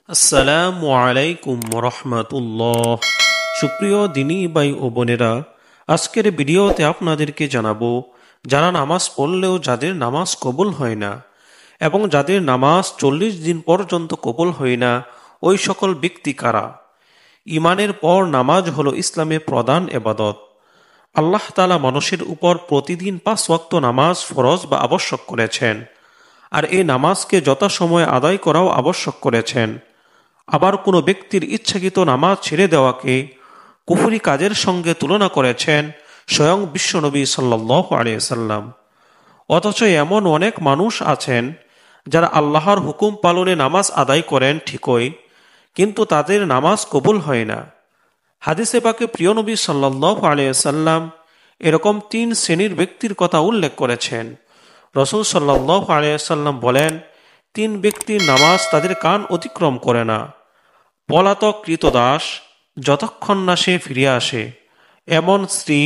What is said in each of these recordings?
আসসালামু আলাইকুম রহমতুল্লাহ। সুপ্রিয় দিনী ভাই ও বোনেরা, আজকের ভিডিওতে আপনাদেরকে জানাবো যারা নামাজ পড়লেও যাদের নামাজ কবুল হয় না এবং যাদের নামাজ 40 দিন পর্যন্ত কবুল হয় না, ওই সকল ব্যক্তি কারা। ইমানের পর নামাজ হলো ইসলামের প্রধান এবাদত। আল্লাহ তাআলা মানুষের উপর প্রতিদিন 5 ওয়াক্ত নামাজ ফরজ বা আবশ্যক করেছেন, আর এই নামাজকে যথাসময়ে আদায় করাও আবশ্যক করেছেন। আবার কোনো ব্যক্তির ইচ্ছাকৃত নামাজ ছেড়ে দেওয়াকে কুফরি কাজের সঙ্গে তুলনা করেছেন স্বয়ং বিশ্বনবী সাল্লাল্লাহু আলাইহি সাল্লাম। অথচ এমন অনেক মানুষ আছেন যারা আল্লাহর হুকুম পালনে নামাজ আদায় করেন ঠিকই, কিন্তু তাদের নামাজ কবুল হয় না। হাদিসে পাকে প্রিয় নবী সাল্লাল্লাহু আলাইহি সাল্লাম এরকম 3 শ্রেণীর ব্যক্তির কথা উল্লেখ করেছেন। রাসূল সাল্লাল্লাহু আলাইহি সাল্লাম বলেন, 3 ব্যক্তির নামাজ তাদের কান অতিক্রম করে না। পলাতক কৃতদাস, যতক্ষণ না সে ফিরে আসে। এমন স্ত্রী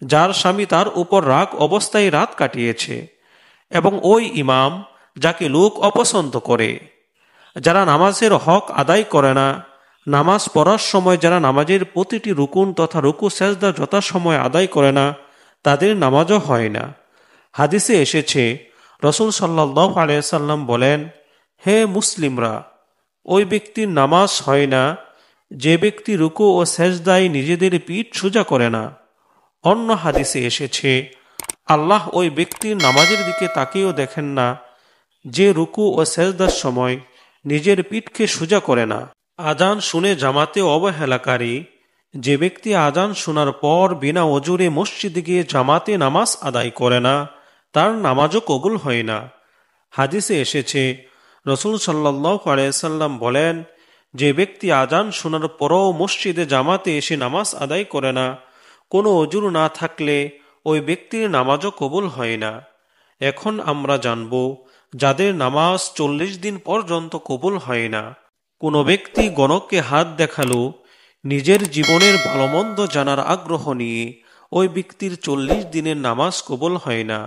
যার স্বামী তার উপর রাগ অবস্থায় রাত কাটিয়েছে। এবং ওই ইমাম যাকে লোক অপছন্দ করে। যারা নামাজের হক আদায় করে না, নামাজ পড়ার সময় যারা নামাজের প্রতিটি রুকুন তথা রুকু সেজদা যথাসময় আদায় করে না, তাদের নামাজও হয় না। হাদিসে এসেছে, রাসূল সাল্লাল্লাহু আলাইহি সাল্লাম বলেন, হে মুসলিমরা, ওই ব্যক্তির নামাজ হয় না যে ব্যক্তি রুকু ও সেজদায় নিজেদের পিঠ সোজা করে না। অন্য হাদিসে এসেছে, আল্লাহ ওই ব্যক্তির নামাজের দিকে তাকিয়েও দেখেন না যে রুকু ও সেজদার সময় নিজের পিঠকে সোজা করে না। আজান শুনে জামাতে অবহেলাকারী, যে ব্যক্তি আজান শোনার পর বিনা ওজুরে মসজিদে গিয়ে জামাতে নামাজ আদায় করে না, তার নামাজও কবুল হয় না। হাদিসে এসেছে, রাসূল সাল্লাল্লাহু আলাইহি সাল্লাম বলেন, যে ব্যক্তি আজান শোনার পরও মসজিদে জামাতে এসে নামাজ আদায় করে না, কোনো ওজুর না থাকলে ওই ব্যক্তির নামাজও কবুল হয় না। এখন আমরা জানব যাদের নামাজ 40 দিন পর্যন্ত কবুল হয় না। কোনো ব্যক্তি গণককে হাত দেখালো নিজের জীবনের ভালোমন্দ জানার আগ্রহ নিয়ে, ওই ব্যক্তির 40 দিনের নামাজ কবুল হয় না।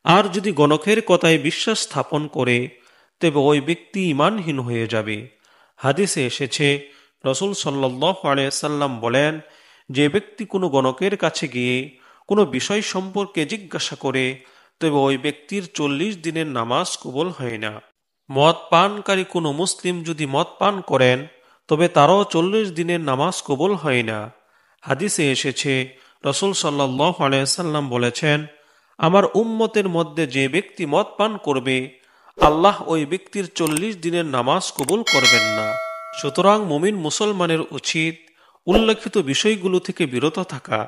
আর যদি গণকের কথায় বিশ্বাস স্থাপন করে, তবে ওই ব্যক্তি ঈমানহীন হয়ে যাবে। হাদিসে এসেছে, রাসূল সাল্লাল্লাহু আলাইহি সাল্লাম বলেন, যে ব্যক্তি কোনো গণকের কাছে গিয়ে কোনো বিষয় সম্পর্কে জিজ্ঞাসা করে, তবে ওই ব্যক্তির 40 দিনের নামাজ কবুল হয় না। মদ পানকারী কোনো মুসলিম যদি মদ পান করেন, তবে তারও 40 দিনের নামাজ কবুল হয় না। হাদিসে এসেছে, রাসূল সাল্লাল্লাহু আলাইহি সাল্লাম বলেছেন, আমার উম্মতের মধ্যে যে ব্যক্তি মদ পান করবে, আল্লাহ ওই ব্যক্তির 40 দিনের নামাজ কবুল করবেন না। সুতরাং মুমিন মুসলমানের উচিত উল্লেখিত বিষয়গুলো থেকে বিরত থাকা।